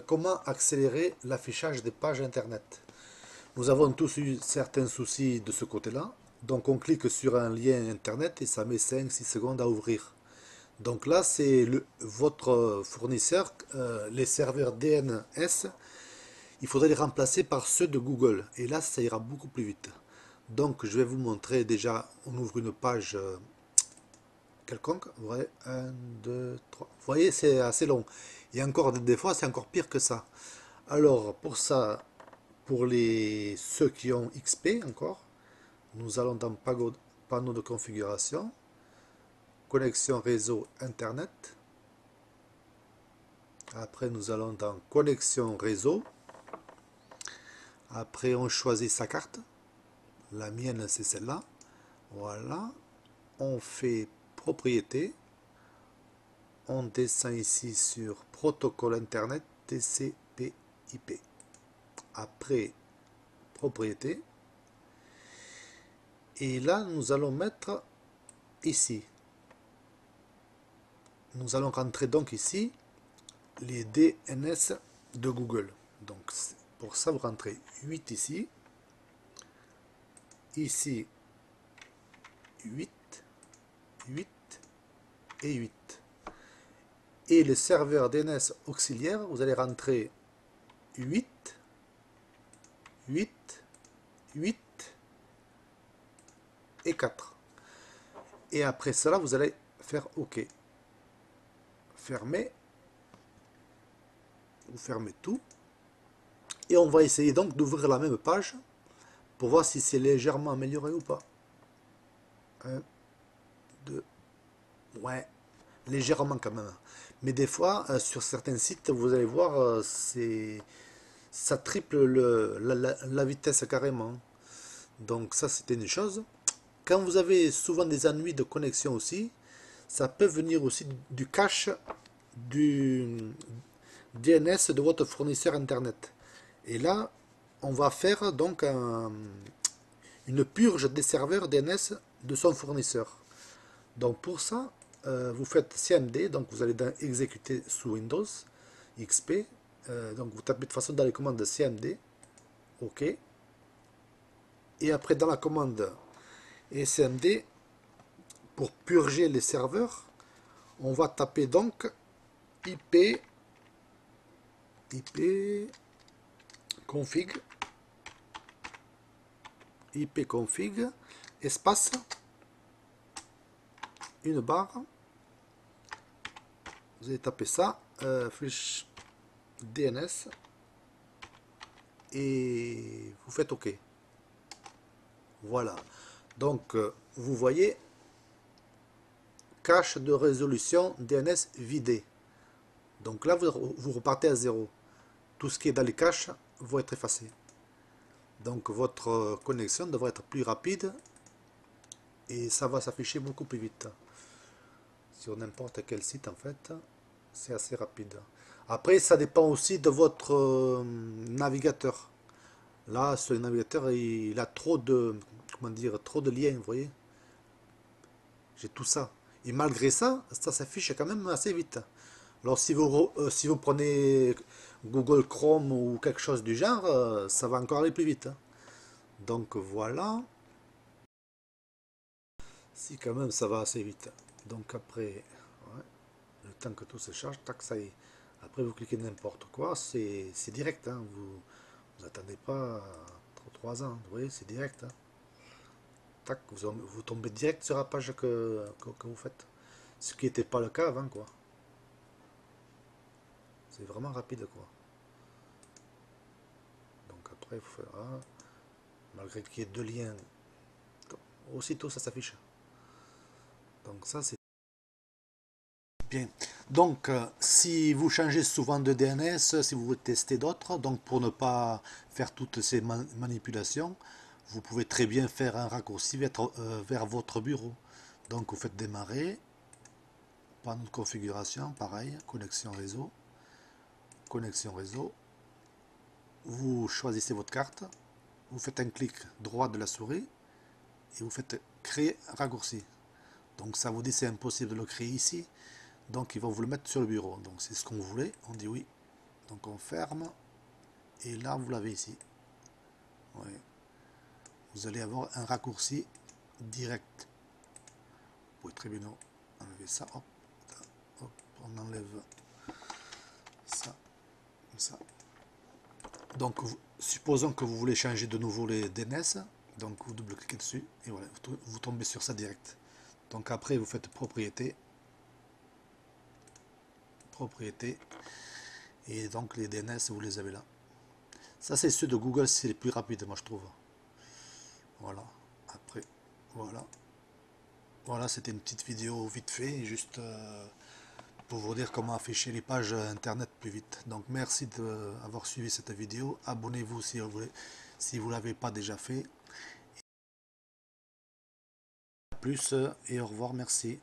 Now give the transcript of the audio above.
Comment accélérer l'affichage des pages internet? Nous avons tous eu certains soucis de ce côté-là. Donc on clique sur un lien internet et ça met 5-6 secondes à ouvrir. Donc là c'est votre fournisseur, les serveurs DNS, il faudrait les remplacer par ceux de Google. Et là ça ira beaucoup plus vite. Donc je vais vous montrer déjà, on ouvre une page quelconque. Vous voyez, 1, 2, 3. Vous voyez, c'est assez long. Et encore des fois c'est encore pire que ça. Alors pour ça, pour ceux qui ont XP encore, nous allons dans panneau de configuration, connexion réseau internet. Après nous allons dans connexion réseau. Après on choisit sa carte. La mienne c'est celle-là. Voilà. On fait propriété. On descend ici sur protocole internet TCP/IP. Après propriété. Et là nous allons mettre ici. Nous allons rentrer donc ici les DNS de Google. Donc pour ça vous rentrez 8 ici, ici 8, 8 et 8. Et le serveur DNS auxiliaire, vous allez rentrer 8, 8, 8 et 4. Et après cela, vous allez faire OK. Fermez. Vous fermez tout. Et on va essayer donc d'ouvrir la même page pour voir si c'est légèrement amélioré ou pas. 1, 2, ouais, légèrement quand même. Mais des fois, sur certains sites, vous allez voir, ça triple la vitesse carrément. Donc ça, c'était une chose. Quand vous avez souvent des ennuis de connexion aussi, ça peut venir aussi du cache du DNS de votre fournisseur internet. Et là, on va faire donc une purge des serveurs DNS de son fournisseur. Donc pour ça, vous faites CMD, donc vous allez dans exécuter sous Windows XP, donc vous tapez de toute façon dans les commandes CMD, OK, et après dans la commande CMD, pour purger les serveurs, on va taper donc IP config, espace, une barre, vous allez taper ça, fiche DNS, et vous faites OK. Voilà. Donc, vous voyez, cache de résolution DNS vidé. Donc là, vous repartez à zéro. Tout ce qui est dans les caches va être effacé. Donc votre connexion devrait être plus rapide et ça va s'afficher beaucoup plus vite. Sur n'importe quel site en fait, c'est assez rapide. Après, ça dépend aussi de votre navigateur. Là, ce navigateur, il a trop de, comment dire, trop de liens, vous voyez. J'ai tout ça. Et malgré ça, ça s'affiche quand même assez vite. Alors si vous prenez Google Chrome ou quelque chose du genre, ça va encore aller plus vite. Donc voilà. Si quand même ça va assez vite. Donc après, ouais, le temps que tout se charge, tac, ça y est. Après vous cliquez n'importe quoi, c'est direct. Hein. Vous attendez pas 3 ans. Vous voyez, c'est direct. Hein. Tac, vous tombez direct sur la page que vous faites. Ce qui n'était pas le cas avant, quoi. C'est vraiment rapide, quoi. Donc après, vous faites, malgré qu'il y ait deux liens, aussitôt ça s'affiche. Donc ça, c'est bien. Donc, si vous changez souvent de DNS, si vous testez d'autres, donc pour ne pas faire toutes ces manipulations, vous pouvez très bien faire un raccourci vers votre bureau. Donc, vous faites démarrer, panneau de configuration, pareil, connexion réseau. Vous choisissez votre carte, vous faites un clic droit de la souris et vous faites créer raccourci. Donc ça vous dit c'est impossible de le créer ici, donc ils vont vous le mettre sur le bureau. Donc c'est ce qu'on voulait, on dit oui. Donc on ferme. Et là, vous l'avez ici. Ouais. Vous allez avoir un raccourci direct. Vous pouvez très bien enlever ça. Hop, hop, on enlève ça, comme ça. Donc, supposons que vous voulez changer de nouveau les DNS. Donc, vous double-cliquez dessus et voilà, vous tombez sur ça direct. Donc, après, vous faites propriété. Propriété. Et donc, les DNS, vous les avez là. Ça, c'est ceux de Google, c'est les plus rapides, moi, je trouve. Voilà. Après, voilà. Voilà, c'était une petite vidéo vite fait, juste pour vous dire comment afficher les pages internet plus vite. Donc merci d'avoir suivi cette vidéo. Abonnez-vous si vous ne l'avez pas déjà fait. A plus et au revoir, merci.